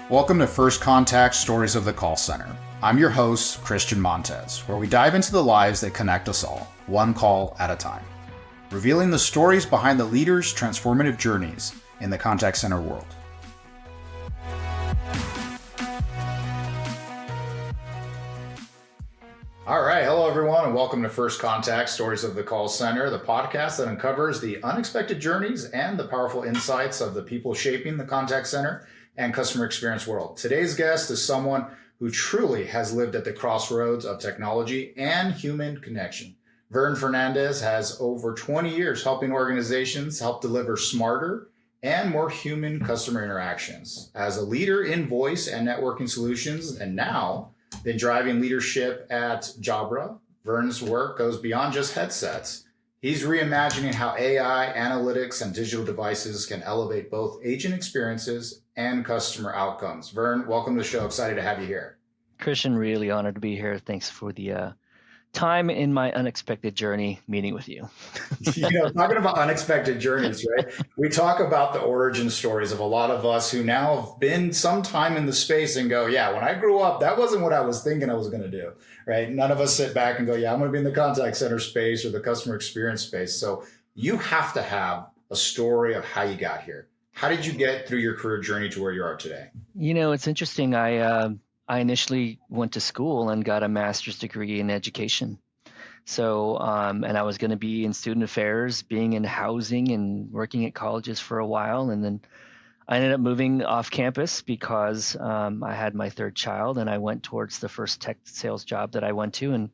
Welcome to First Contact Stories of the Call Center. I'm your host, Christian Montez, where we dive into the lives that connect us all, one call at a time, revealing the stories behind the leaders' transformative journeys in the contact center world. All right. Hello, everyone, and welcome to First Contact Stories of the Call Center, the podcast that uncovers the unexpected journeys and the powerful insights of the people shaping the contact center and customer experience world. Today's guest is someone who truly has lived at the crossroads of technology and human connection. Vern Fernandez has over 20 years helping organizations help deliver smarter and more human customer interactions. As a leader in voice and networking solutions, and now been driving leadership at Jabra, Vern's work goes beyond just headsets. He's reimagining how AI, analytics, and digital devices can elevate both agent experiences and customer outcomes. Vern, welcome to the show. Excited to have you here. Christian, really honored to be here. Thanks for the time in my unexpected journey meeting with you. Talking about unexpected journeys, right? We talk about the origin stories of a lot of us who now have been some time in the space and go, yeah, when I grew up, that wasn't what I was thinking I was going to do, right? None of us sit back and go, yeah, I'm going to be in the contact center space or the customer experience space. So you have to have a story of how you got here. How did you get through your career journey to where you are today? It's interesting. I initially went to school and got a master's degree in education. So, and I was going to be in student affairs, being in housing and working at colleges for a while. And then I ended up moving off campus because I had my third child, and I went towards the first tech sales job that I went to. And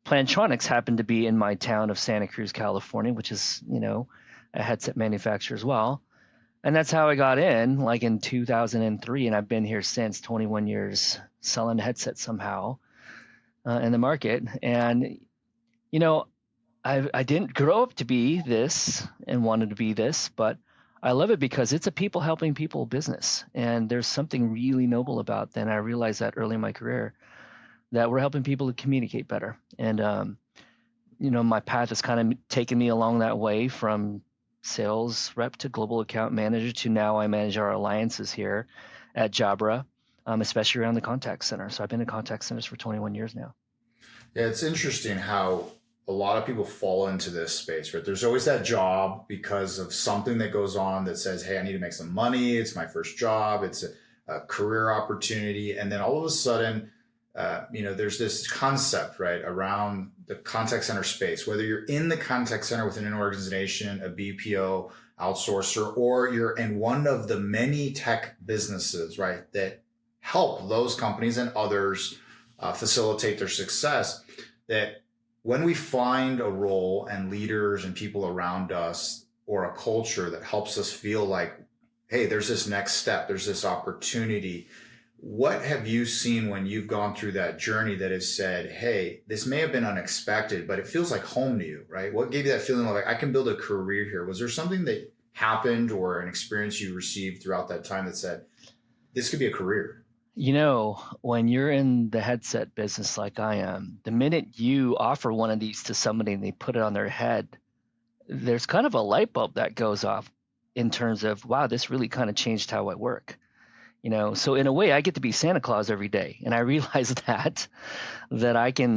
Plantronics happened to be in my town of Santa Cruz, California, which is, a headset manufacturer as well. And that's how I got in, like in 2003, and I've been here since, 21 years selling headsets somehow in the market. And, I didn't grow up to be this and wanted to be this, but I love it because it's a people helping people business. And there's something really noble about that. And I realized that early in my career that we're helping people to communicate better. And, my path has kind of taken me along that way from sales rep to global account manager to now I manage our alliances here at Jabra, especially around the contact center. So I've been in contact centers for 21 years now. Yeah, it's interesting how a lot of people fall into this space, right? There's always that job because of something that goes on that says, hey, I need to make some money. It's my first job. It's a career opportunity. And then all of a sudden, there's this concept, right, around the contact center space, whether you're in the contact center within an organization, a BPO outsourcer, or you're in one of the many tech businesses, right, that help those companies and others facilitate their success, that when we find a role and leaders and people around us or a culture that helps us feel like, hey, there's this next step, there's this opportunity. What have you seen when you've gone through that journey that has said, hey, this may have been unexpected, but it feels like home to you, right? What gave you that feeling of like, I can build a career here? Was there something that happened or an experience you received throughout that time that said, this could be a career? When you're in the headset business like I am, the minute you offer one of these to somebody and they put it on their head, there's kind of a light bulb that goes off in terms of, wow, this really kind of changed how I work. So in a way, I get to be Santa Claus every day. And I realize that I can,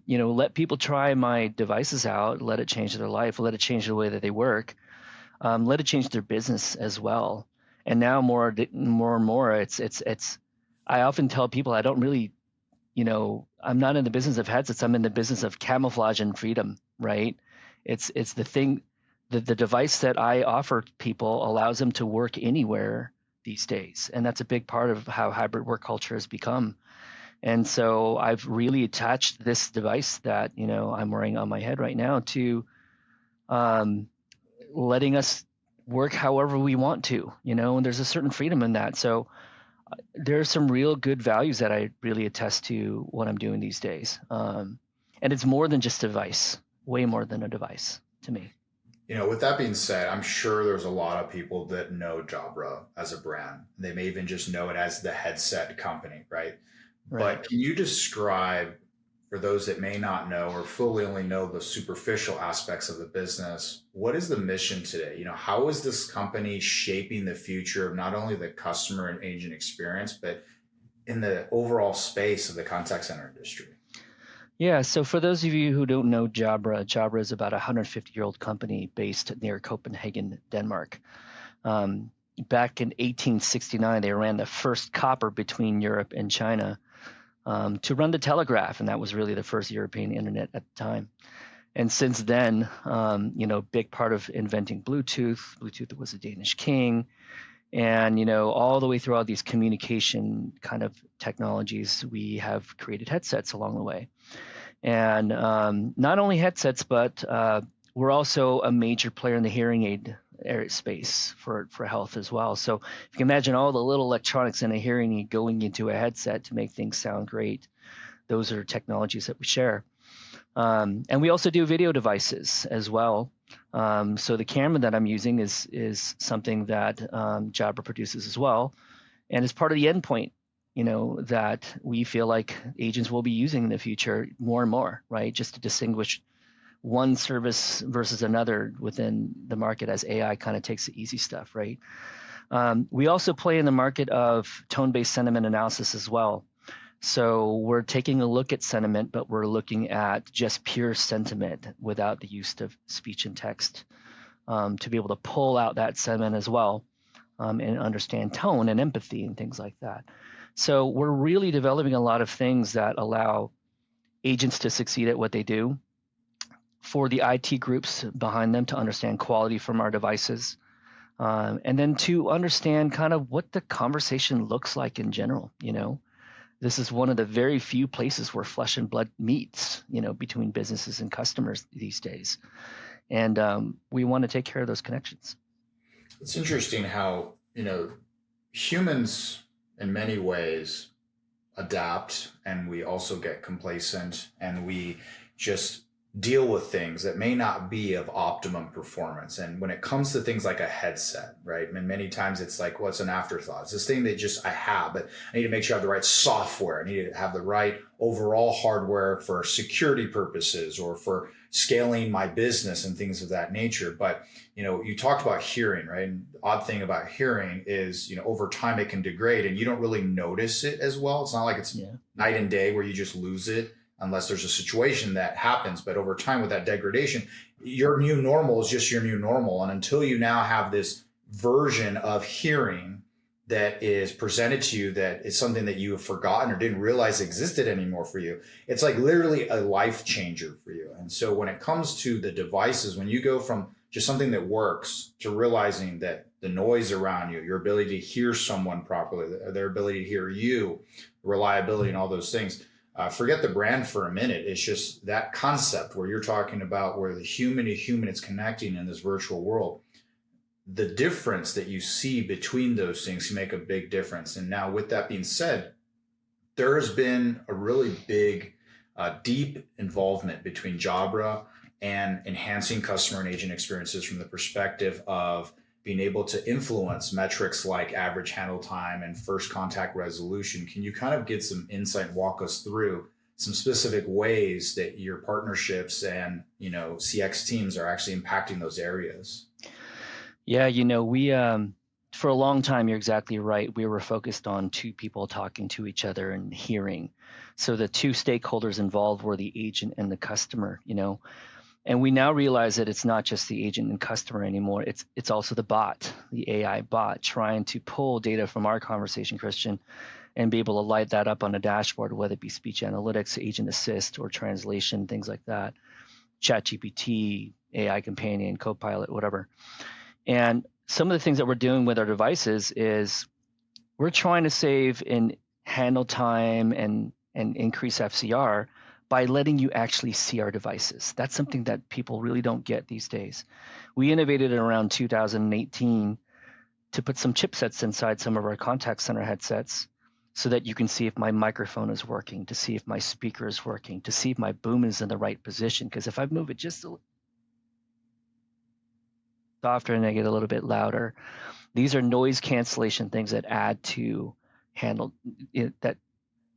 let people try my devices out, let it change their life, let it change the way that they work, let it change their business as well. And now more and more, it's, I often tell people I don't really, I'm not in the business of headsets. I'm in the business of camouflage and freedom, right? It's the thing, the device that I offer people allows them to work anywhere these days. And that's a big part of how hybrid work culture has become. And so I've really attached this device that, I'm wearing on my head right now to letting us work however we want to, and there's a certain freedom in that. So there's some real good values that I really attest to what I'm doing these days. And it's more than just a device, way more than a device to me. With that being said, I'm sure there's a lot of people that know Jabra as a brand. They may even just know it as the headset company, right? But can you describe for those that may not know or fully only know the superficial aspects of the business, what is the mission today? How is this company shaping the future of not only the customer and agent experience, but in the overall space of the contact center industry? Yeah, so for those of you who don't know Jabra, Jabra is about a 150-year-old company based near Copenhagen, Denmark. Back in 1869, they ran the first copper between Europe and China to run the telegraph, and that was really the first European internet at the time. And since then, big part of inventing Bluetooth. Bluetooth was a Danish king, and all the way through all these communication kind of technologies, we have created headsets along the way. And not only headsets, but we're also a major player in the hearing aid space for health as well. So if you can imagine all the little electronics in a hearing aid going into a headset to make things sound great, those are technologies that we share. And we also do video devices as well. So the camera that I'm using is something that Jabra produces as well, and is part of the endpoint, that we feel like agents will be using in the future more and more, right? Just to distinguish one service versus another within the market as AI kind of takes the easy stuff, right? We also play in the market of tone-based sentiment analysis as well. So we're taking a look at sentiment, but we're looking at just pure sentiment without the use of speech and text to be able to pull out that sentiment as well and understand tone and empathy and things like that. So we're really developing a lot of things that allow agents to succeed at what they do, for the IT groups behind them to understand quality from our devices, and then to understand kind of what the conversation looks like in general. This is one of the very few places where flesh and blood meets, between businesses and customers these days. And we want to take care of those connections. It's interesting how, humans in many ways adapt, and we also get complacent, and we just deal with things that may not be of optimum performance. And when it comes to things like a headset, right? And many times it's like, well, it's an afterthought. It's this thing that just I have, but I need to make sure I have the right software. I need to have the right overall hardware for security purposes or for scaling my business and things of that nature. But, you talked about hearing, right? And the odd thing about hearing is, over time it can degrade and you don't really notice it as well. It's not like it's night and day where you just lose it, unless there's a situation that happens. But over time with that degradation, your new normal is just your new normal. And until you now have this version of hearing that is presented to you that is something that you have forgotten or didn't realize existed anymore for you, it's like literally a life changer for you. And so when it comes to the devices, when you go from just something that works to realizing that the noise around you, your ability to hear someone properly, their ability to hear you, reliability and all those things, forget the brand for a minute. It's just that concept where you're talking about where the human to human is connecting in this virtual world. The difference that you see between those things can make a big difference. And now with that being said, there has been a really big, deep involvement between Jabra and enhancing customer and agent experiences from the perspective of being able to influence metrics like average handle time and first contact resolution. Can you kind of get some insight and walk us through some specific ways that your partnerships and, CX teams are actually impacting those areas? Yeah, we for a long time, you're exactly right. We were focused on two people talking to each other and hearing. So the two stakeholders involved were the agent and the customer, And we now realize that it's not just the agent and customer anymore. It's also the bot, the AI bot, trying to pull data from our conversation, Christian, and be able to light that up on a dashboard, whether it be speech analytics, agent assist, or translation, things like that, ChatGPT, AI companion, Copilot, whatever. And some of the things that we're doing with our devices is we're trying to save in handle time and increase FCR by letting you actually see our devices. That's something that people really don't get these days. We innovated in around 2018 to put some chipsets inside some of our contact center headsets so that you can see if my microphone is working, to see if my speaker is working, to see if my boom is in the right position. Because if I move it just a little softer and I get a little bit louder, these are noise cancellation things that add to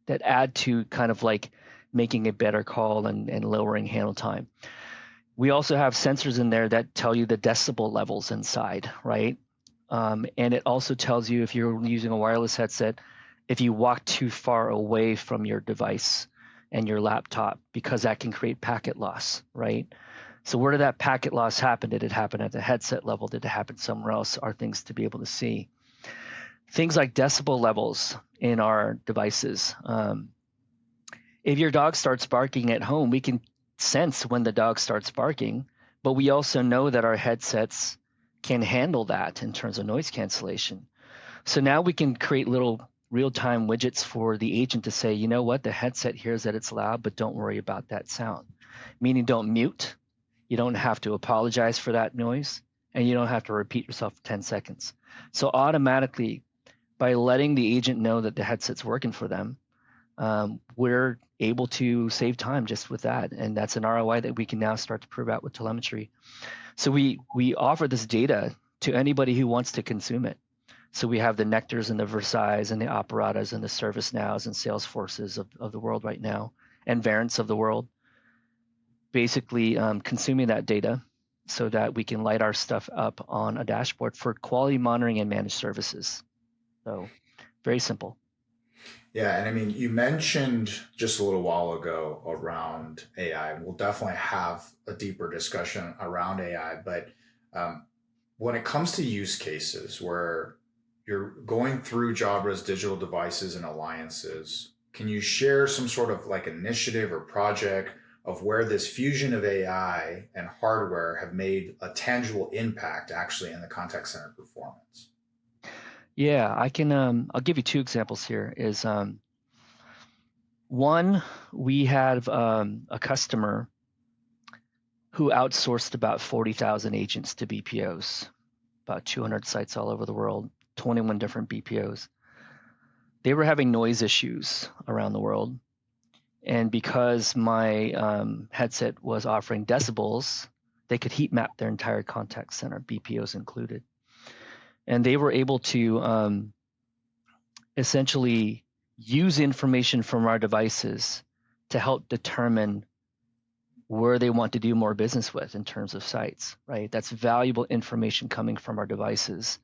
that add to kind of like making a better call and lowering handle time. We also have sensors in there that tell you the decibel levels inside, right? And it also tells you, if you're using a wireless headset, if you walk too far away from your device and your laptop, because that can create packet loss, right? So where did that packet loss happen? Did it happen at the headset level? Did it happen somewhere else? Are things to be able to see. Things like decibel levels in our devices. If your dog starts barking at home, we can sense when the dog starts barking, but we also know that our headsets can handle that in terms of noise cancellation. So now we can create little real-time widgets for the agent to say, you know what, the headset hears that it's loud, but don't worry about that sound. Meaning don't mute. You don't have to apologize for that noise, and you don't have to repeat yourself for 10 seconds. So automatically, by letting the agent know that the headset's working for them, we're able to save time just with that. And that's an ROI that we can now start to prove out with telemetry. So we offer this data to anybody who wants to consume it. So we have the Nectars and the Versailles and the Operatas and the ServiceNows and Salesforces of the world right now, and Verents of the world, basically consuming that data so that we can light our stuff up on a dashboard for quality monitoring and managed services. So very simple. Yeah, and I mean, you mentioned just a little while ago around AI, and we'll definitely have a deeper discussion around AI. But when it comes to use cases where you're going through Jabra's digital devices and alliances, can you share some sort of like initiative or project of where this fusion of AI and hardware have made a tangible impact actually in the contact center performance? Yeah, I can. I'll give you two examples here. Is one, we have a customer who outsourced about 40,000 agents to BPOs, about 200 sites all over the world, 21 different BPOs. They were having noise issues around the world, and because my headset was offering decibels, they could heat map their entire contact center, BPOs included. And they were able to essentially use information from our devices to help determine where they want to do more business with in terms of sites, right? That's valuable information coming from our devices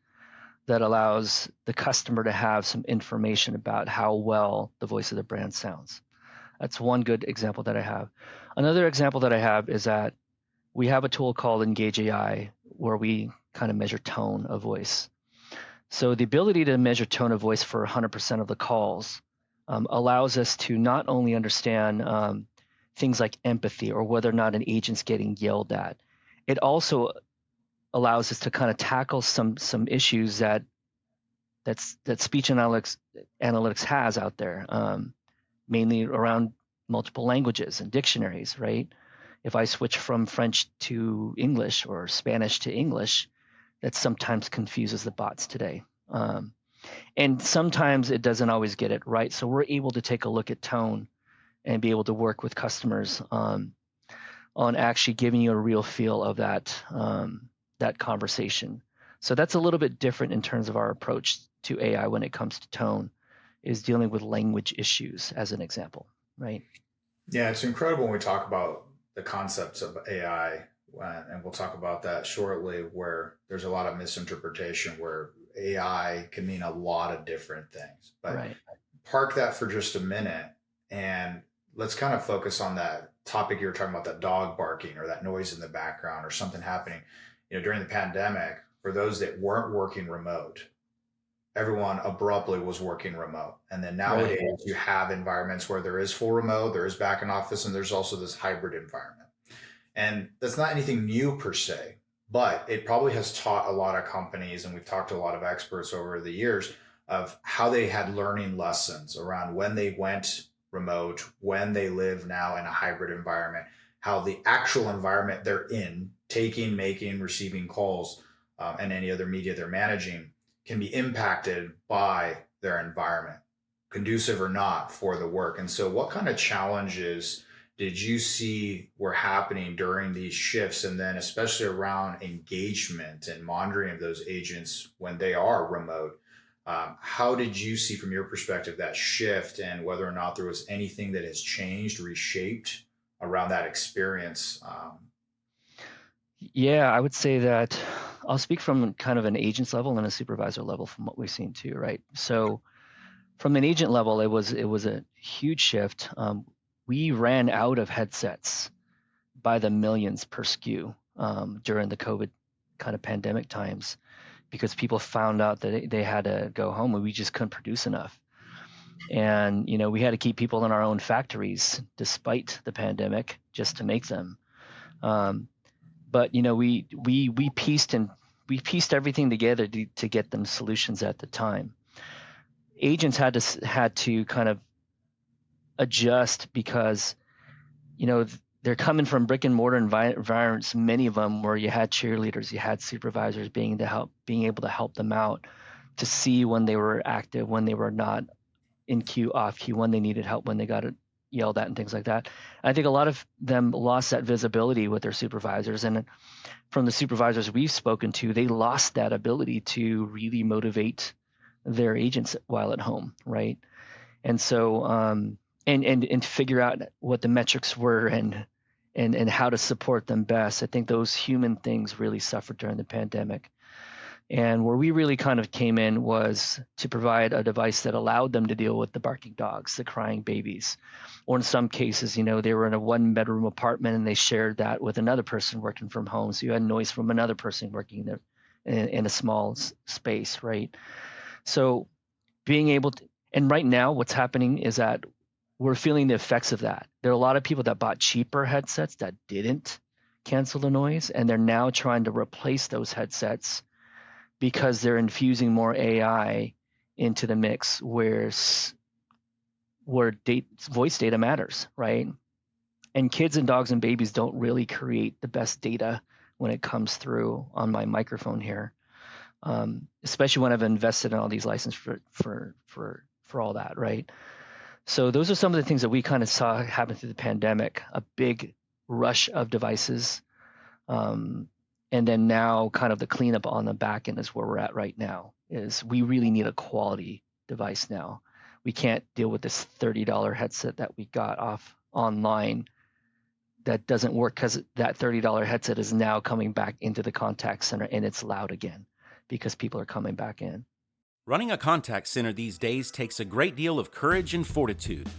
that allows the customer to have some information about how well the voice of the brand sounds. That's one good example that I have. Another example that I have is that we have a tool called Engage AI where we kind of measure tone of voice. So the ability to measure tone of voice for 100% of the calls allows us to not only understand things like empathy or whether or not an agent's getting yelled at, it also allows us to kind of tackle some issues that speech analytics has out there, mainly around multiple languages and dictionaries, right? If I switch from French to English or Spanish to English, that sometimes confuses the bots today. And sometimes it doesn't always get it right. So we're able to take a look at tone and be able to work with customers on actually giving you a real feel of that conversation. So that's a little bit different in terms of our approach to AI when it comes to tone, is dealing with language issues as an example, right? Yeah, it's incredible when we talk about the concepts of AI, and we'll talk about that shortly, where there's a lot of misinterpretation where AI can mean a lot of different things. But Right. park that for just a minute and let's kind of focus on that topic you were talking about, that dog barking or that noise in the background or something happening. During the pandemic, for those that weren't working remote, everyone abruptly was working remote. And then nowadays you have environments where there is full remote, there is back in office, and there's also this hybrid environment. And that's not anything new per se, but it probably has taught a lot of companies, and we've talked to a lot of experts over the years of how they had learning lessons around when they went remote, when they live now in a hybrid environment, how the actual environment they're in, taking, making, receiving calls, and any other media they're managing can be impacted by their environment, conducive or not for the work. And so what kind of challenges did you see were happening during these shifts, and then especially around engagement and monitoring of those agents when they are remote? How did you see from your perspective that shift, and whether or not there was anything that has changed, reshaped around that experience? Yeah, I would say that I'll speak from kind of an agent's level and a supervisor level from what we've seen too, right? So from an agent level, it was a huge shift. We ran out of headsets by the millions per SKU during the COVID kind of pandemic times, because people found out that they had to go home and we just couldn't produce enough. And we had to keep people in our own factories despite the pandemic just to make them. Um, but we pieced everything together to get them solutions at the time. Agents had to kind of adjust because they're coming from brick and mortar environments, many of them where you had cheerleaders, you had supervisors being able to help them out, to see when they were active, when they were not in queue, off queue, when they needed help, when they got yelled at and things like that. I think a lot of them lost that visibility with their supervisors, and from the supervisors we've spoken to, they lost that ability to really motivate their agents while at home, right? And so and figure out what the metrics were and how to support them best. I think those human things really suffered during the pandemic. And where we really kind of came in was to provide a device that allowed them to deal with the barking dogs, the crying babies, or in some cases, they were in a 1-bedroom apartment and they shared that with another person working from home. So you had noise from another person working there in a small space, right? So being able to, and right now what's happening is that we're feeling the effects of that. There are a lot of people that bought cheaper headsets that didn't cancel the noise, and they're now trying to replace those headsets because they're infusing more AI into the mix where voice data matters, right? And kids and dogs and babies don't really create the best data when it comes through on my microphone here, especially when I've invested in all these licenses for all that, right? So those are some of the things that we kind of saw happen through the pandemic, a big rush of devices. And then now kind of the cleanup on the back end is where we're at right now, is we really need a quality device now. We can't deal with this $30 headset that we got off online that doesn't work, because that $30 headset is now coming back into the contact center and it's loud again because people are coming back in. Running a contact center these days takes a great deal of courage and fortitude.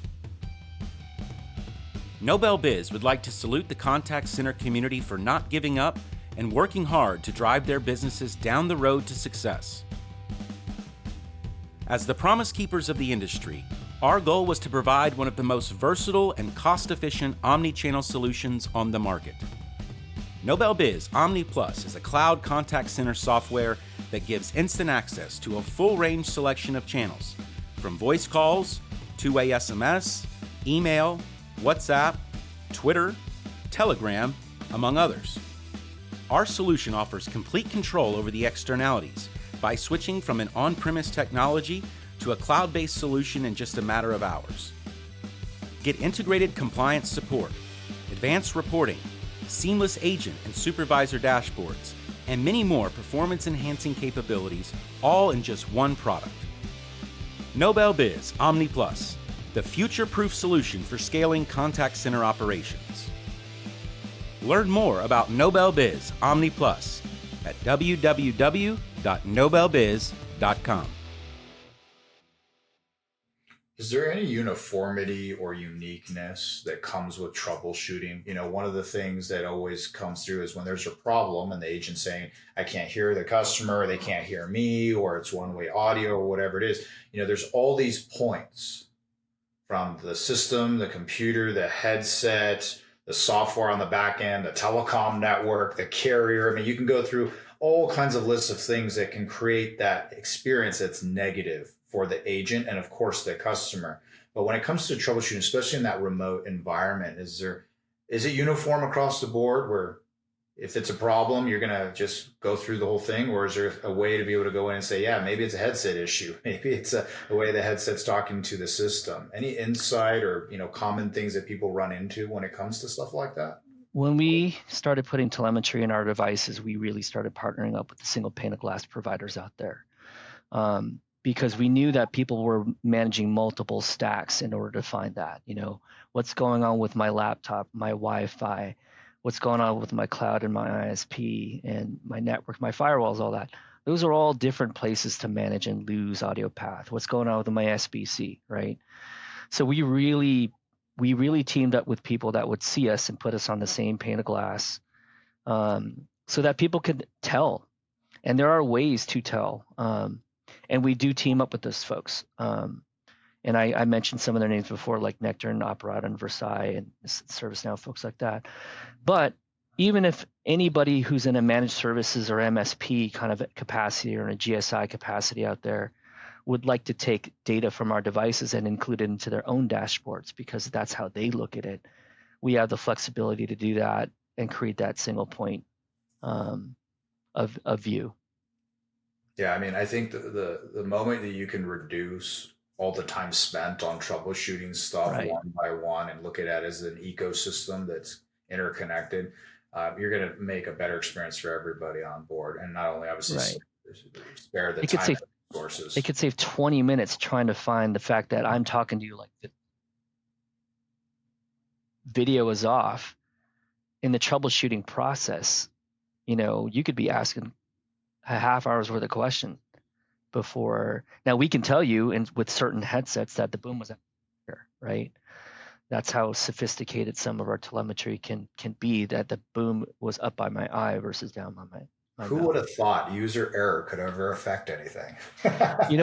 Nobel Biz would like to salute the contact center community for not giving up and working hard to drive their businesses down the road to success. As the promise keepers of the industry, our goal was to provide one of the most versatile and cost-efficient omni-channel solutions on the market. Nobel Biz Omni Plus is a cloud contact center software that gives instant access to a full range selection of channels, from voice calls, two-way SMS, email, WhatsApp, Twitter, Telegram, among others. Our solution offers complete control over the externalities by switching from an on-premise technology to a cloud-based solution in just a matter of hours. Get integrated compliance support, advanced reporting, seamless agent and supervisor dashboards, and many more performance-enhancing capabilities, all in just one product. Nobel Biz Omni Plus, the future-proof solution for scaling contact center operations. Learn more about Nobel Biz Omni Plus at www.nobelbiz.com. Is there any uniformity or uniqueness that comes with troubleshooting? One of the things that always comes through is when there's a problem and the agent's saying, I can't hear the customer, or they can't hear me, or it's one-way audio, or whatever it is. There's all these points from the system, the computer, the headset, the software on the back end, the telecom network, the carrier. I mean, you can go through all kinds of lists of things that can create that experience that's negative for the agent and, of course, the customer. But when it comes to troubleshooting, especially in that remote environment, is it uniform across the board where if it's a problem, you're going to just go through the whole thing? Or is there a way to be able to go in and say, yeah, maybe it's a headset issue. Maybe it's the way the headset's talking to the system. Any insight or, common things that people run into when it comes to stuff like that? When we started putting telemetry in our devices, we really started partnering up with the single pane of glass providers out there. because we knew that people were managing multiple stacks in order to find that. What's going on with my laptop, my Wi-Fi, what's going on with my cloud and my ISP and my network, my firewalls, all that. Those are all different places to manage and lose audio path. What's going on with my SBC, right? So we really teamed up with people that would see us and put us on the same pane of glass, so that people could tell. And there are ways to tell. And we do team up with those folks. And I mentioned some of their names before, like Nectar and Operata and Versailles and ServiceNow, folks like that. But even if anybody who's in a managed services or MSP kind of capacity or in a GSI capacity out there would like to take data from our devices and include it into their own dashboards, because that's how they look at it, we have the flexibility to do that and create that single point of view. Yeah, I mean, I think the moment that you can reduce all the time spent on troubleshooting stuff one by one and look at it as an ecosystem that's interconnected, you're going to make a better experience for everybody on board, and not only obviously spare the time and resources. It could save 20 minutes trying to find the fact that I'm talking to you like the video is off. In the troubleshooting process, you could be asking a half hour's worth of question before. Now we can tell you with certain headsets that the boom was here, right? That's how sophisticated some of our telemetry can be, that the boom was up by my eye versus down by my Who would have thought user error could ever affect anything?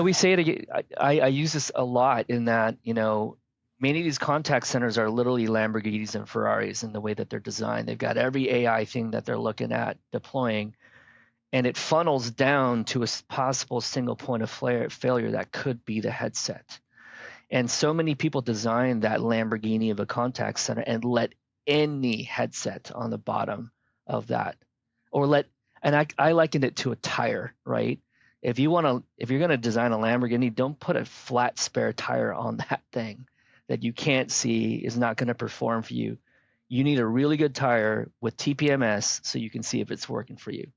We say it. I use this a lot in that, many of these contact centers are literally Lamborghinis and Ferraris in the way that they're designed. They've got every AI thing that they're looking at deploying, and it funnels down to a possible single point of failure that could be the headset. And so many people design that Lamborghini of a contact center and let any headset on the bottom of that, and I likened it to a tire, right? If you're going to design a Lamborghini, don't put a flat spare tire on that thing that you can't see, is not going to perform for you. You need a really good tire with TPMS so you can see if it's working for you,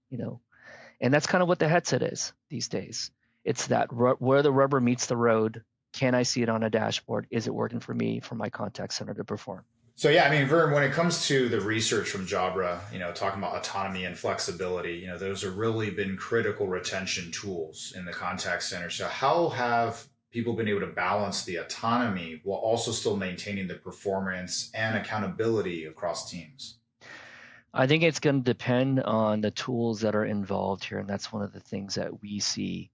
And that's kind of what the headset is these days. It's that where the rubber meets the road. Can I see it on a dashboard? Is it working for me, for my contact center to perform? So yeah, I mean, Vern, when it comes to the research from Jabra, talking about autonomy and flexibility, those have really been critical retention tools in the contact center. So how have people been able to balance the autonomy while also still maintaining the performance and accountability across teams? I think it's going to depend on the tools that are involved here. And that's one of the things that we see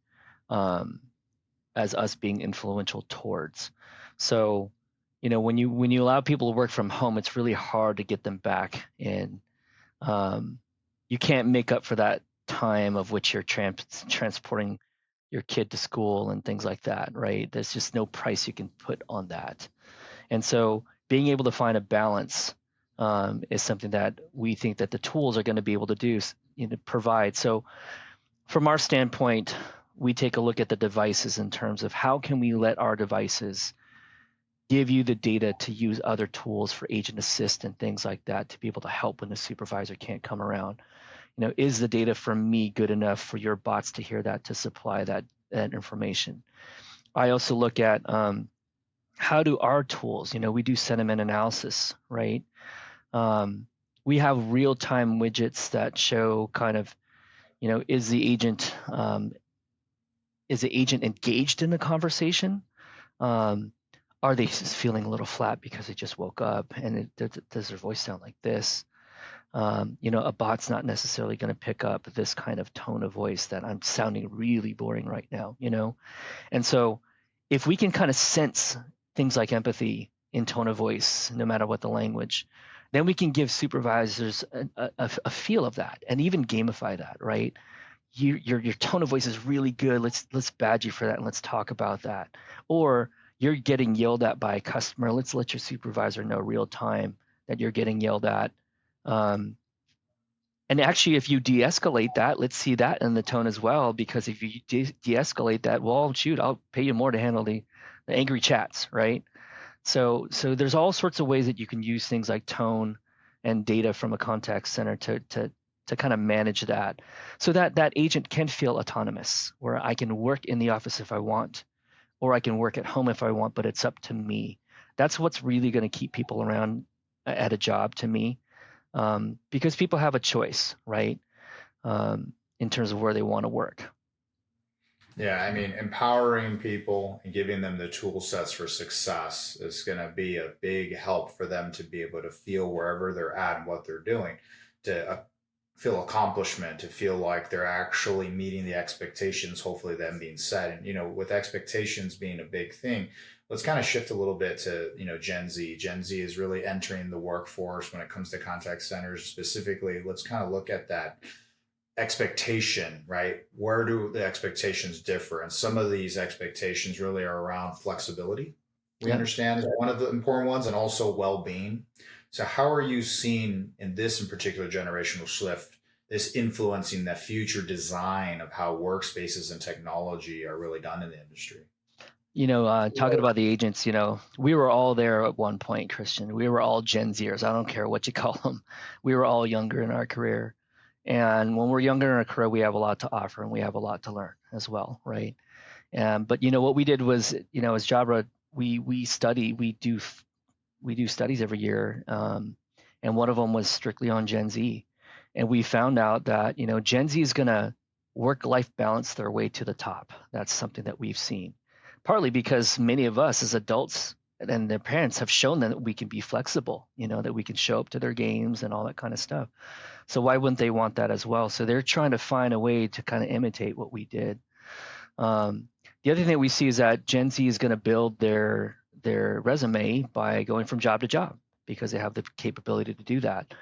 as us being influential towards. So, when you allow people to work from home, it's really hard to get them back in. You can't make up for that time of which you're transporting your kid to school and things like that, right? There's just no price you can put on that. And so being able to find a balance is something that we think that the tools are going to be able to do, provide. So from our standpoint, we take a look at the devices in terms of how can we let our devices give you the data to use other tools for agent assist and things like that to be able to help when the supervisor can't come around. Is the data from me good enough for your bots to hear that, to supply that information? I also look at how do our tools, we do sentiment analysis, right? We have real-time widgets that show kind of, is the agent engaged in the conversation? Are they just feeling a little flat because they just woke up, and does their voice sound like this? A bot's not necessarily going to pick up this kind of tone of voice that I'm sounding really boring right now, And so if we can kind of sense things like empathy in tone of voice, no matter what the language, then we can give supervisors a feel of that and even gamify that, right? Your tone of voice is really good. Let's badge you for that and let's talk about that. Or you're getting yelled at by a customer. Let's let your supervisor know real time that you're getting yelled at. And actually, if you de-escalate that, let's see that in the tone as well, because if you de-escalate that, well, shoot, I'll pay you more to handle the angry chats, right? So there's all sorts of ways that you can use things like tone and data from a contact center to to kind of manage that, so that that agent can feel autonomous, where I can work in the office if I want, or I can work at home if I want, but it's up to me. That's what's really going to keep people around at a job, to me, because people have a choice, right? In terms of where they want to work. Yeah, I mean, empowering people and giving them the tool sets for success is going to be a big help for them to be able to feel wherever they're at and what they're doing, to feel accomplishment, to feel like they're actually meeting the expectations, hopefully them being set. And, with expectations being a big thing, let's kind of shift a little bit to, Gen Z. Gen Z is really entering the workforce when it comes to contact centers specifically. Let's kind of look at that expectation, right? Where do the expectations differ? And some of these expectations really are around flexibility. We understand is one of the important ones, and also well-being. So how are you seeing in particular generational shift, this influencing the future design of how workspaces and technology are really done in the industry? Talking about the agents, we were all there at one point, Christian. We were all Gen Zers. I don't care what you call them. We were all younger in our career. And when we're younger in our career, we have a lot to offer and we have a lot to learn as well, right? But what we did was, as Jabra, we do studies every year, and one of them was strictly on Gen Z, and we found out that Gen Z is going to work-life balance their way to the top. That's something that we've seen, partly because many of us as adults and their parents have shown them that we can be flexible, that we can show up to their games and all that kind of stuff. So why wouldn't they want that as well? So they're trying to find a way to kind of imitate what we did. The other thing that we see is that Gen Z is going to build their resume by going from job to job, because they have the capability to do that.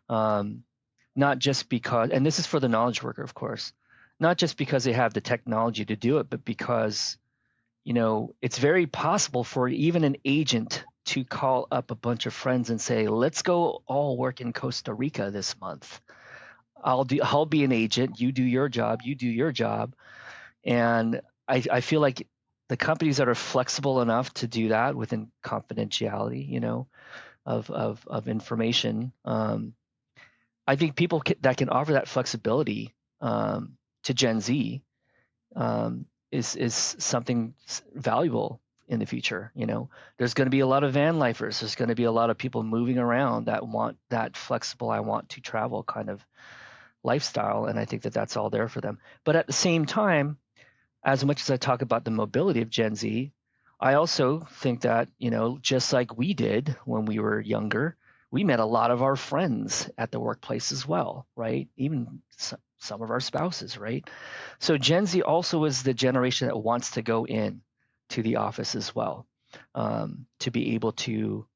Not just because, and this is for the knowledge worker, of course, not just because they have the technology to do it, but because it's very possible for even an agent to call up a bunch of friends and say, let's go all work in Costa Rica this month. I'll be an agent. You do your job. You do your job. And I feel like the companies that are flexible enough to do that within confidentiality, of information, I think people that can offer that flexibility to Gen Z is something valuable in the future. There's going to be a lot of van lifers. There's going to be a lot of people moving around that want that flexible, I want to travel kind of lifestyle. And I think that that's all there for them. But at the same time, as much as I talk about the mobility of Gen Z, I also think that, just like we did when we were younger, we met a lot of our friends at the workplace as well, right? Even some of our spouses, right? So Gen Z also is the generation that wants to go in to the office as well, to be able to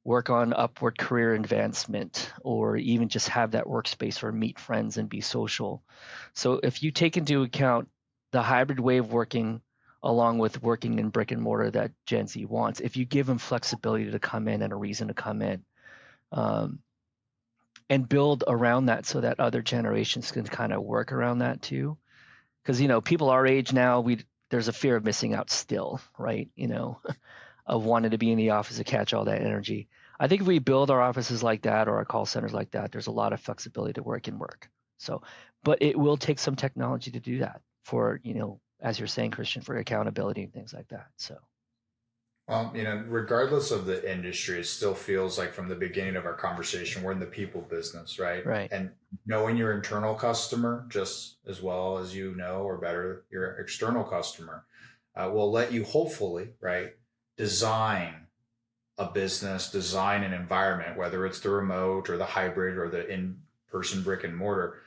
work on upward career advancement, or even just have that workspace or meet friends and be social. So if you take into account the hybrid way of working along with working in brick and mortar that Gen Z wants, if you give them flexibility to come in and a reason to come in, and build around that so that other generations can kind of work around that too. Because, people our age now, there's a fear of missing out still, right? Of wanting to be in the office to catch all that energy. I think if we build our offices like that, or our call centers like that, there's a lot of flexibility to work and work. So, but it will take some technology to do that for, as you're saying, Christian, for accountability and things like that. So. Well, regardless of the industry, it still feels like from the beginning of our conversation, we're in the people business, right? Right. And knowing your internal customer just as well as or better, your external customer will let you hopefully, right, design a business, design an environment, whether it's the remote or the hybrid or the in-person brick and mortar,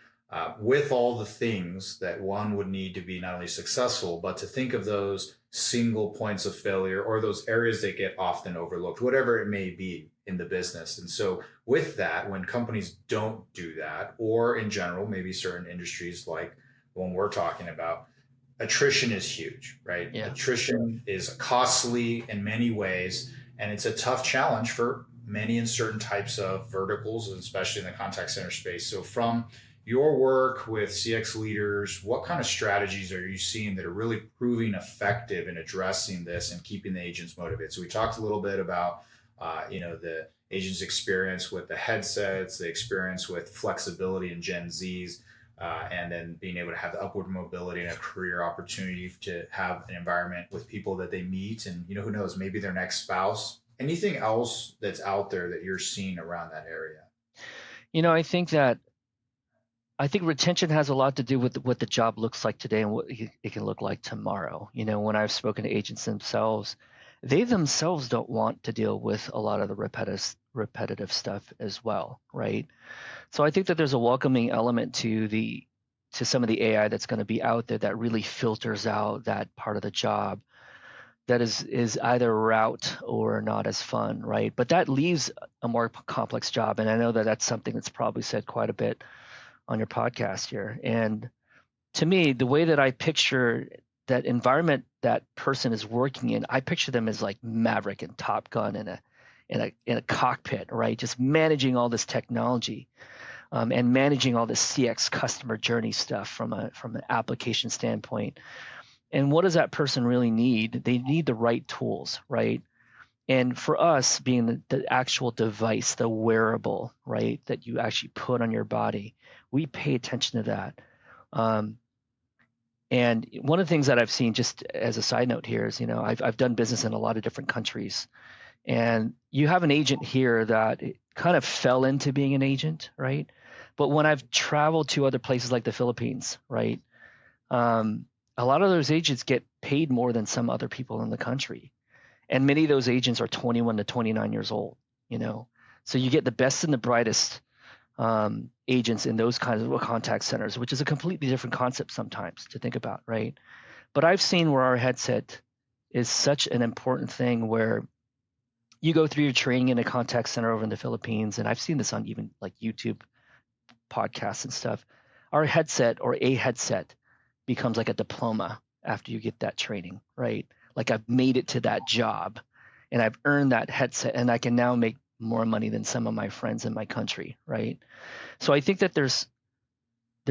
with all the things that one would need to be not only successful, but to think of those single points of failure or those areas that get often overlooked, whatever it may be in the business. And so with that, when companies don't do that, or in general, maybe certain industries like the one we're talking about, attrition is huge, right? Yeah. Attrition is costly in many ways, and it's a tough challenge for many in certain types of verticals, especially in the contact center space. So from your work with CX leaders, what kind of strategies are you seeing that are really proving effective in addressing this and keeping the agents motivated? So we talked a little bit about The agents' experience with the headsets, the experience with flexibility in Gen Zs, and then being able to have the upward mobility and a career opportunity to have an environment with people that they meet, and who knows, maybe their next spouse. Anything else that's out there that you're seeing around that area? I think retention has a lot to do with what the job looks like today and what it can look like tomorrow. When I've spoken to agents themselves, they themselves don't want to deal with a lot of the repetitive stuff as well, right? So I think that there's a welcoming element to some of the AI that's going to be out there that really filters out that part of the job that is either route or not as fun, right? But that leaves a more complex job, and I know that that's something that's probably said quite a bit on your podcast here. And to me, the way that I picture that environment that person is working in, I picture them as like Maverick and Top Gun in a cockpit, right? Just managing all this technology, and managing all this CX customer journey stuff from an application standpoint. And what does that person really need? They need the right tools, right? And for us, being the actual device, the wearable, right, that you actually put on your body, we pay attention to that. And one of the things that I've seen, just as a side note here, is I've done business in a lot of different countries, and you have an agent here that kind of fell into being an agent, right? But when I've traveled to other places like the Philippines, right, a lot of those agents get paid more than some other people in the country. And many of those agents are 21 to 29 years old, So you get the best and the brightest agents in those kinds of contact centers, which is a completely different concept sometimes to think about, right? But I've seen where our headset is such an important thing, where you go through your training in a contact center over in the Philippines, and I've seen this on even like YouTube podcasts and stuff. Our headset, or a headset, becomes like a diploma after you get that training, right? Like, I've made it to that job and I've earned that headset, and I can now make more money than some of my friends in my country, right? So I think that there's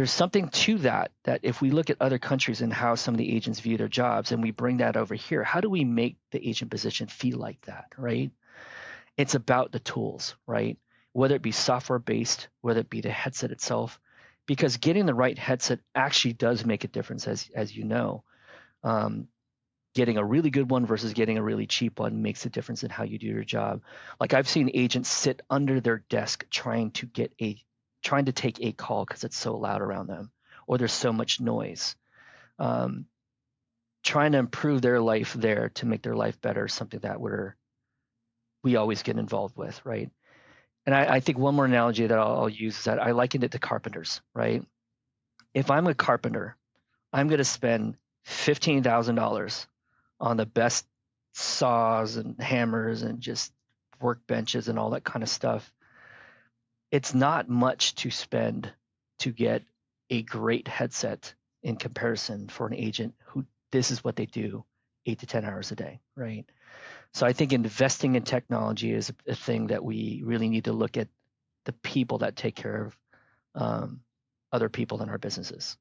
something to that if we look at other countries and how some of the agents view their jobs, and we bring that over here, how do we make the agent position feel like that, right? It's about the tools, right? Whether it be software based, whether it be the headset itself, because getting the right headset actually does make a difference, as you know. Getting a really good one versus getting a really cheap one makes a difference in how you do your job. Like, I've seen agents sit under their desk trying to take a call because it's so loud around them, or there's so much noise. Trying to improve their life there to make their life better is something that we always get involved with, right? And I think one more analogy that I'll use is that I likened it to carpenters, right? If I'm a carpenter, I'm going to spend $15,000 on the best saws and hammers and just workbenches and all that kind of stuff. It's not much to spend to get a great headset in comparison for an agent who this is what they do 8 to 10 hours a day, right? So I think investing in technology is a thing that we really need to look at, the people that take care of other people in our businesses.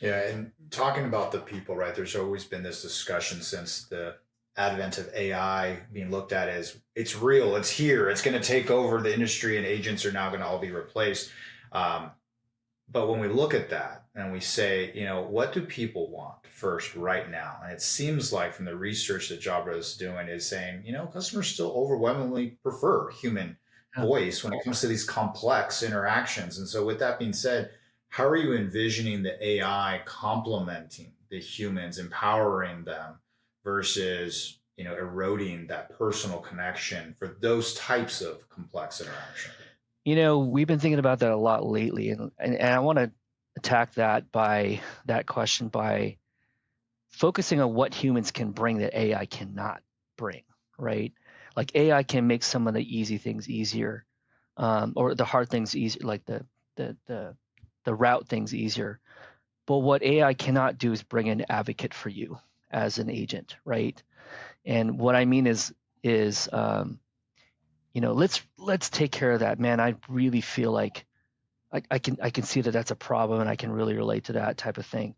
Yeah, and talking about the people, right? There's always been this discussion since the advent of AI being looked at as it's real, it's here, it's going to take over the industry, and agents are now going to all be replaced. But when we look at that and we say, what do people want first right now? And it seems like from the research that Jabra is doing is saying, customers still overwhelmingly prefer human voice when it comes to these complex interactions. And so with that being said, how are you envisioning the AI complementing the humans, empowering them versus, eroding that personal connection for those types of complex interaction? We've been thinking about that a lot lately, and I want to attack that question by focusing on what humans can bring that AI cannot bring, right? Like, AI can make some of the easy things easier, or the hard things easier, like the route things easier. But what AI cannot do is bring an advocate for you as an agent, right? And what I mean is let's take care of that, man. I really feel like I can see that that's a problem, and I can really relate to that type of thing.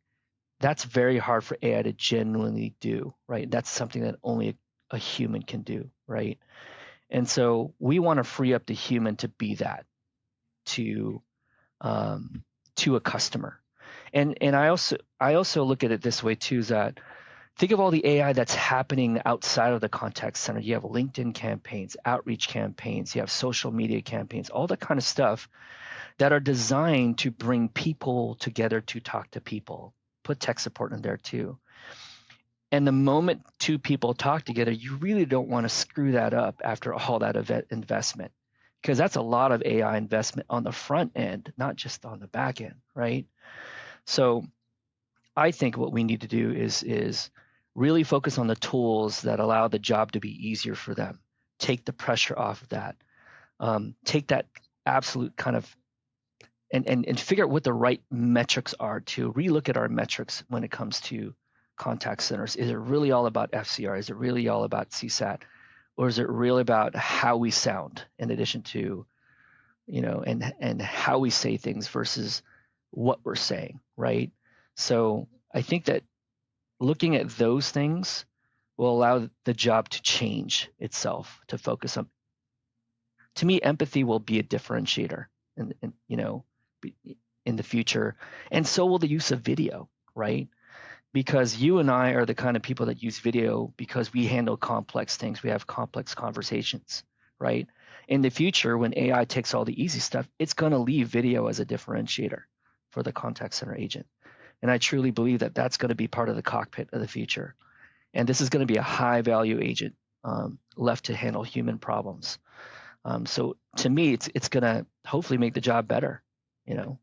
That's very hard for AI to genuinely do, right? That's something that only a human can do. right? And so we want to free up the human to be that to a customer. And I also look at it this way too, is that think of all the AI that's happening outside of the contact center. You have LinkedIn campaigns, outreach campaigns, you have social media campaigns, all that kind of stuff that are designed to bring people together to talk to people. Put tech support in there too. And the moment two people talk together, you really don't want to screw that up after all that investment, because that's a lot of AI investment on the front end, not just on the back end, right? So I think what we need to do is really focus on the tools that allow the job to be easier for them. Take the pressure off of that. Take that absolute kind of and figure out what the right metrics are to relook at our metrics when it comes to contact centers. Is it really all about FCR? Is it really all about CSAT? Or is it really about how we sound in addition to, and how we say things versus what we're saying, right? So I think that looking at those things will allow the job to change itself, to focus on. To me, empathy will be a differentiator in the future, and so will the use of video, right? Because you and I are the kind of people that use video because we handle complex things. We have complex conversations, right? In the future, when AI takes all the easy stuff, it's going to leave video as a differentiator for the contact center agent. And I truly believe that that's going to be part of the cockpit of the future. And this is going to be a high value agent left to handle human problems. So to me, it's going to hopefully make the job better, and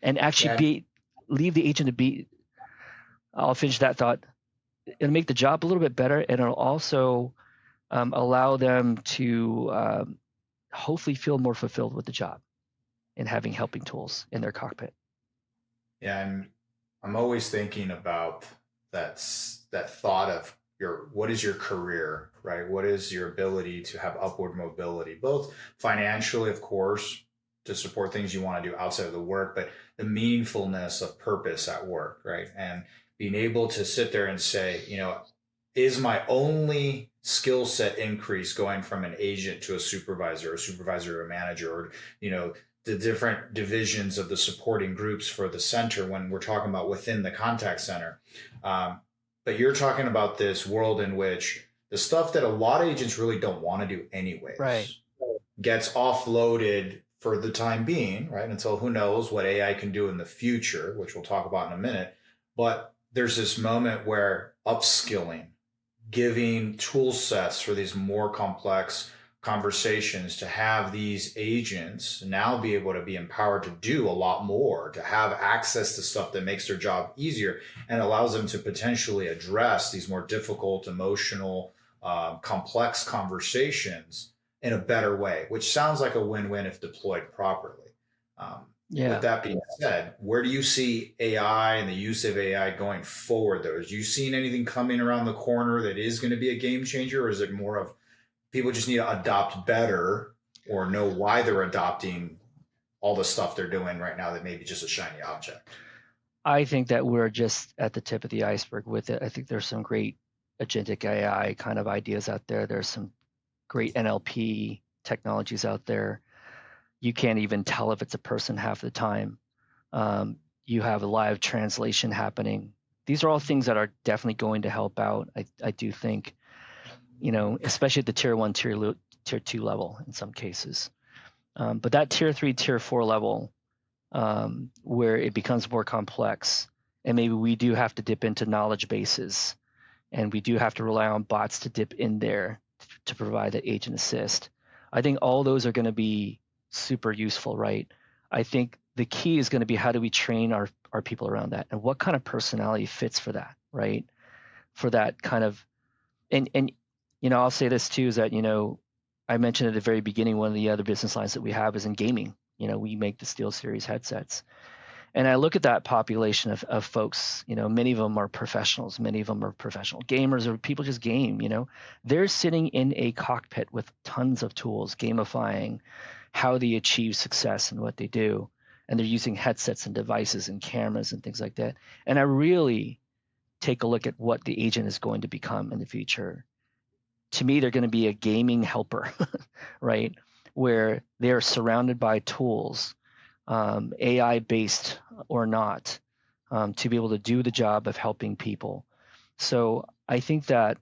actually leave the agent to be. I'll finish that thought. It'll make the job a little bit better, and it'll also allow them to hopefully feel more fulfilled with the job and having helping tools in their cockpit. Yeah, I'm always thinking about that thought of what is your career, right? What is your ability to have upward mobility, both financially, of course, to support things you want to do outside of the work, but the meaningfulness of purpose at work, right? And being able to sit there and say, is my only skill set increase going from an agent to a supervisor to a manager, or, the different divisions of the supporting groups for the center when we're talking about within the contact center. But you're talking about this world in which the stuff that a lot of agents really don't want to do anyways, right, gets offloaded for the time being, right? Until who knows what AI can do in the future, which we'll talk about in a minute. But there's this moment where upskilling, giving tool sets for these more complex conversations, to have these agents now be able to be empowered to do a lot more, to have access to stuff that makes their job easier and allows them to potentially address these more difficult, emotional, complex conversations in a better way, which sounds like a win-win if deployed properly. With that being said, where do you see AI and the use of AI going forward, though? Have you seen anything coming around the corner that is going to be a game changer, or is it more of people just need to adopt better or know why they're adopting all the stuff they're doing right now that may be just a shiny object? I think that we're just at the tip of the iceberg with it. I think there's some great agentic AI kind of ideas out there. There's some great NLP technologies out there. You can't even tell if it's a person half the time. You have a live translation happening. These are all things that are definitely going to help out. I do think, especially at the tier 1, tier 2 level in some cases. But that tier 3, tier 4 level, where it becomes more complex, and maybe we do have to dip into knowledge bases, and we do have to rely on bots to dip in there to provide that agent assist. I think all those are going to be super useful, right? I think the key is going to be, how do we train our people around that, and what kind of personality fits for that, right? For that kind of, and I'll say this too, is that, I mentioned at the very beginning, one of the other business lines that we have is in gaming. We make the SteelSeries headsets. And I look at that population of folks, many of them are professionals, many of them are professional gamers, or people just game, they're sitting in a cockpit with tons of tools, gamifying how they achieve success and what they do. And they're using headsets and devices and cameras and things like that. And I really take a look at what the agent is going to become in the future. to me, they're going to be a gaming helper, right? Where they're surrounded by tools, AI based or not, to be able to do the job of helping people. So I think that,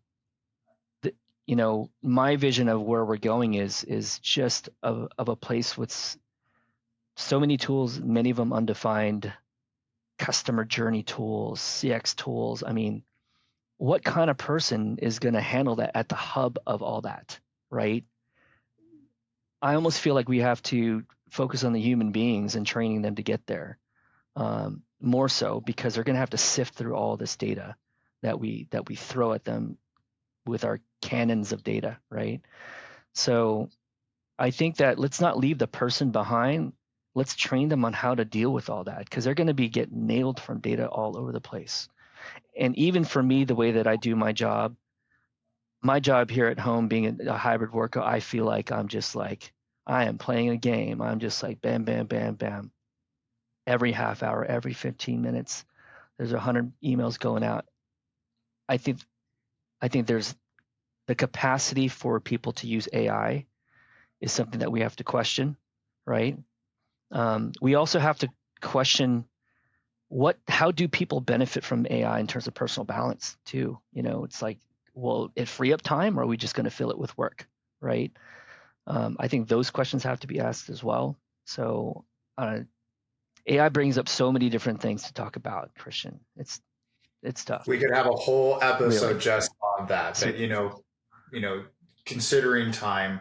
my vision of where we're going is just of a place with so many tools, many of them undefined, customer journey tools, CX tools. I mean, what kind of person is going to handle that at the hub of all that, right? I almost feel like we have to focus on the human beings and training them to get there, more so because they're going to have to sift through all this data that we throw at them with our cannons of data, right? So I think that let's not leave the person behind. Let's train them on how to deal with all that, because they're going to be getting nailed from data all over the place. And even for me, the way that I do my job here at home, being a hybrid worker, I feel like I'm just like, I am playing a game. I'm just like bam, bam, bam, bam. Every half hour, every 15 minutes, there's 100 emails going out. I think there's the capacity for people to use AI is something that we have to question, right? We also have to question how do people benefit from AI in terms of personal balance too? It's like, will it free up time, or are we just going to fill it with work, right? I think those questions have to be asked as well. So AI brings up so many different things to talk about, Christian. It's tough. We could have a whole episode Really. just on that. But considering time,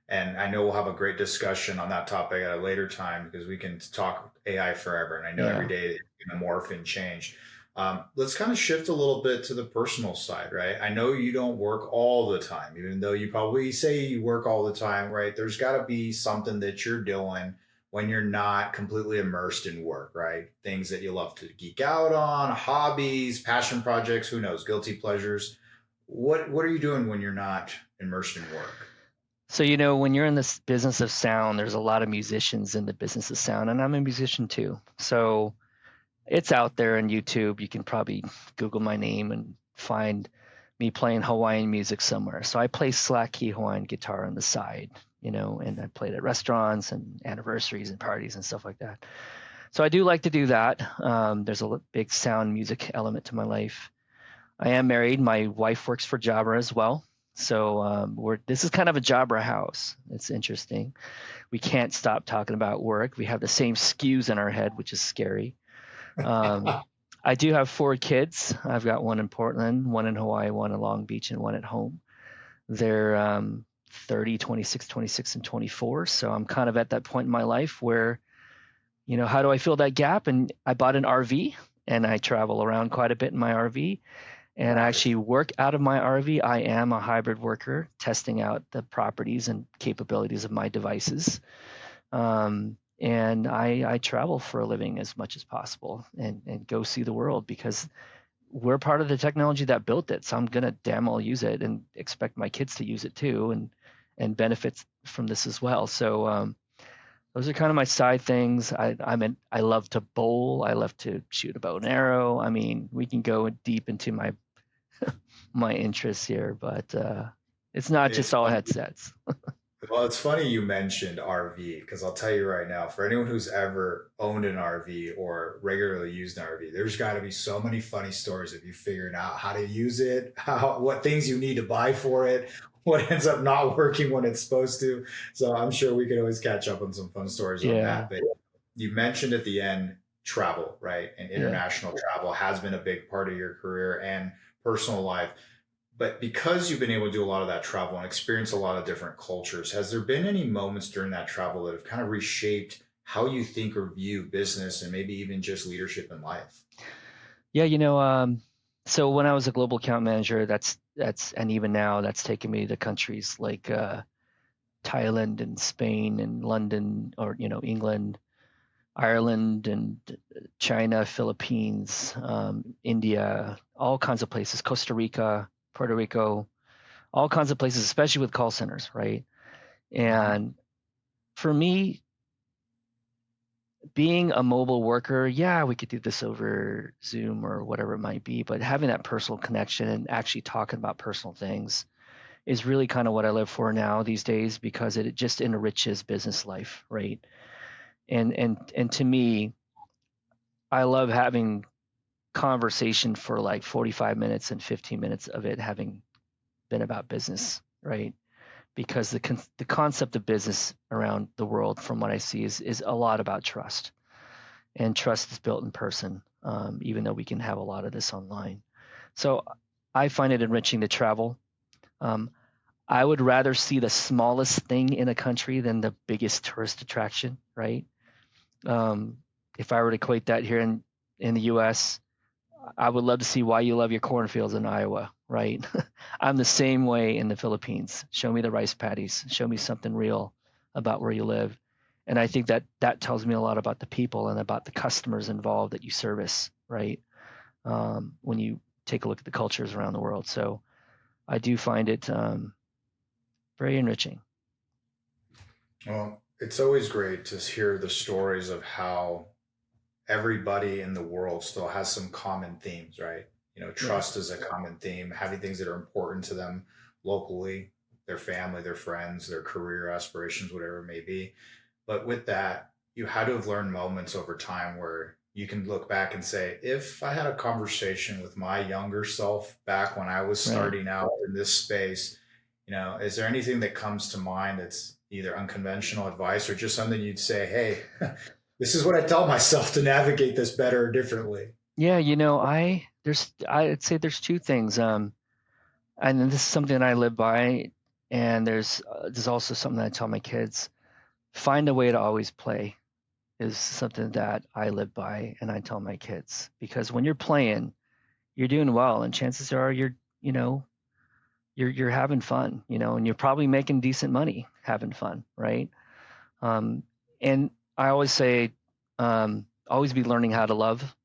and I know we'll have a great discussion on that topic at a later time, because we can talk AI forever, and I know every day it's going to morph and change. Let's kind of shift a little bit to the personal side, right? I know you don't work all the time, even though you probably say you work all the time, right? There's got to be something that you're doing when you're not completely immersed in work, right? Things that you love to geek out on, hobbies, passion projects, who knows, guilty pleasures. What are you doing when you're not immersed in work? So, when you're in this business of sound, there's a lot of musicians in the business of sound, and I'm a musician too. So it's out there on YouTube. You can probably Google my name and find me playing Hawaiian music somewhere. So I play slack key Hawaiian guitar on the side, and I played at restaurants and anniversaries and parties and stuff like that. So I do like to do that. There's a big sound music element to my life. I am married. My wife works for Jabra as well. So this is kind of a Jabra house. It's interesting. We can't stop talking about work. We have the same SKUs in our head, which is scary. I do have 4 kids. I've got one in Portland, one in Hawaii, one in Long Beach, and one at home. They're 30, 26, 26, and 24. So I'm kind of at that point in my life where, how do I fill that gap? And I bought an RV, and I travel around quite a bit in my RV. And I actually work out of my RV. I am a hybrid worker, testing out the properties and capabilities of my devices. And I travel for a living as much as possible and go see the world, because we're part of the technology that built it. So I'm going to damn well use it and expect my kids to use it too and benefit from this as well. So those are kind of my side things. I love to bowl. I love to shoot a bow and arrow. I mean, we can go deep into my interests here, but it's not just all headsets. Well, it's funny you mentioned RV, because I'll tell you right now, for anyone who's ever owned an RV or regularly used an RV, there's got to be so many funny stories of you figuring out how to use it, what things you need to buy for it, what ends up not working when it's supposed to. So I'm sure we could always catch up on some fun stories on that. But you mentioned at the end travel, right? And international travel has been a big part of your career and personal life. But because you've been able to do a lot of that travel and experience a lot of different cultures, has there been any moments during that travel that have kind of reshaped how you think or view business and maybe even just leadership in life? Yeah, so when I was a global account manager, that's and even now that's taken me to countries like Thailand and Spain and London, or England, Ireland and China, Philippines, India, all kinds of places, Costa Rica, Puerto Rico, all kinds of places, especially with call centers, right? And for me, being a mobile worker, we could do this over Zoom or whatever it might be, but having that personal connection and actually talking about personal things, is really kind of what I live for now these days, because it just enriches business life, right? And to me, I love having conversation for like 45 minutes and 15 minutes of it having been about business, right? Because the concept of business around the world, from what I see, is a lot about trust, and trust is built in person, even though we can have a lot of this online. So I find it enriching to travel. Um, I would rather see the smallest thing in a country than the biggest tourist attraction, right? Um, if I were to equate that here in the U.S., I would love to see why you love your cornfields in Iowa, right? I'm the same way in the Philippines. Show me the rice paddies. Show me something real about where you live. And I think that tells me a lot about the people and about the customers involved that you service, right? When you take a look at the cultures around the world. So I do find it very enriching. Well, it's always great to hear the stories of how everybody in the world still has some common themes, right? Trust is a common theme, having things that are important to them locally, their family, their friends, their career aspirations, whatever it may be. But with that, you had to have learned moments over time where you can look back and say, if I had a conversation with my younger self back when I was starting out in this space, is there anything that comes to mind that's either unconventional advice or just something you'd say, hey, this is what I tell myself to navigate this better or differently? Yeah, I'd say there's two things. And this is something that I live by, and there's also something that I tell my kids. Find a way to always play is something that I live by, and I tell my kids, because when you're playing, you're doing well, and chances are you're having fun, and you're probably making decent money having fun, right? And I always say, always be learning how to love,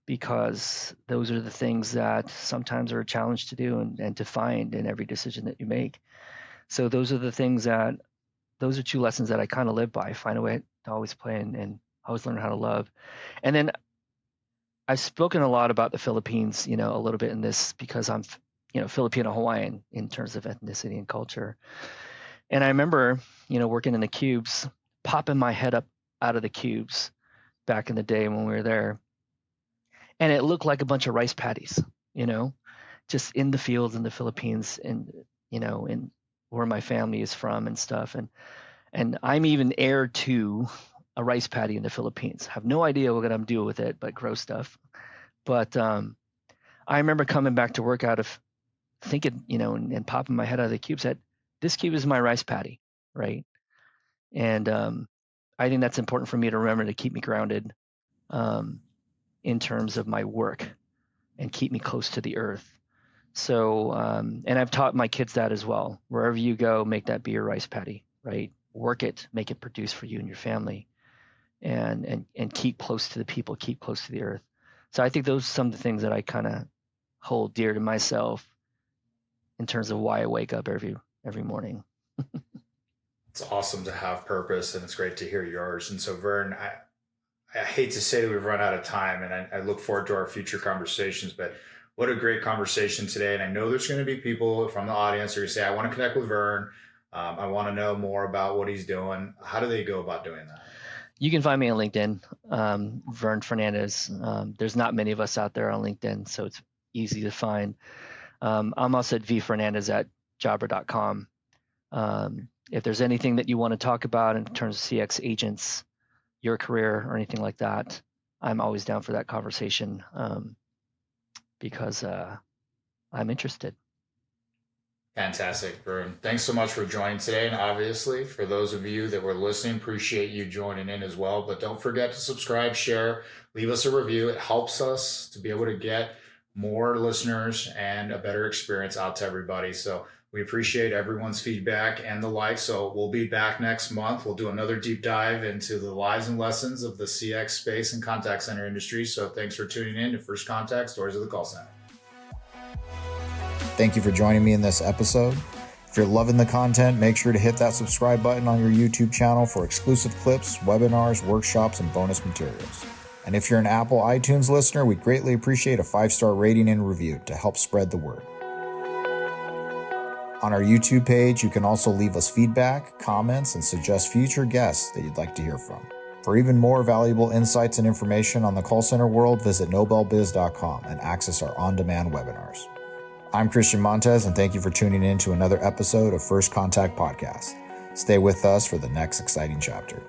because those are the things that sometimes are a challenge to do and to find in every decision that you make. So those are two lessons that I kind of live by. Find a way to always play and always learn how to love. And then I've spoken a lot about the Philippines, a little bit in this, because I'm, Filipino Hawaiian in terms of ethnicity and culture. And I remember, working in the cubes, popping my head up out of the cubes back in the day when we were there. And it looked like a bunch of rice paddies, just in the fields in the Philippines, and, in where my family is from and stuff. And I'm even heir to a rice paddy in the Philippines. Have no idea what I'm doing with it, but grow stuff. But I remember coming back to work out of thinking, and popping my head out of the cube, said, this cube is my rice paddy, right? And I think that's important for me to remember, to keep me grounded in terms of my work and keep me close to the earth. So, and I've taught my kids that as well. Wherever you go, make that be your rice paddy, right? Work it, make it produce for you and your family, and keep close to the people, keep close to the earth. So I think those are some of the things that I kind of hold dear to myself in terms of why I wake up every morning. It's awesome to have purpose, and it's great to hear yours. And so, Vern, I hate to say that we've run out of time, and I look forward to our future conversations, but what a great conversation today. And I know there's going to be people from the audience who are going to say, I want to connect with Vern. I want to know more about what he's doing. How do they go about doing that? You can find me on LinkedIn, Vern Fernandez. There's not many of us out there on LinkedIn, so it's easy to find. I'm also at vfernandez@jabra.com. If there's anything that you want to talk about in terms of CX agents, your career, or anything like that, I'm always down for that conversation, because I'm interested. Fantastic, Vern. Thanks so much for joining today. And obviously, for those of you that were listening, appreciate you joining in as well. But don't forget to subscribe, share, leave us a review. It helps us to be able to get more listeners and a better experience out to everybody. So we appreciate everyone's feedback and the like. So we'll be back next month. We'll do another deep dive into the lives and lessons of the CX space and contact center industry. So thanks for tuning in to First Contact Stories of the Call Center. Thank you for joining me in this episode. If you're loving the content, make sure to hit that subscribe button on your YouTube channel for exclusive clips, webinars, workshops, and bonus materials. And if you're an Apple iTunes listener, we'd greatly appreciate a 5-star rating and review to help spread the word. On our YouTube page, you can also leave us feedback, comments, and suggest future guests that you'd like to hear from. For even more valuable insights and information on the call center world, visit nobelbiz.com and access our on-demand webinars. I'm Christian Montez, and thank you for tuning in to another episode of First Contact Podcast. Stay with us for the next exciting chapter.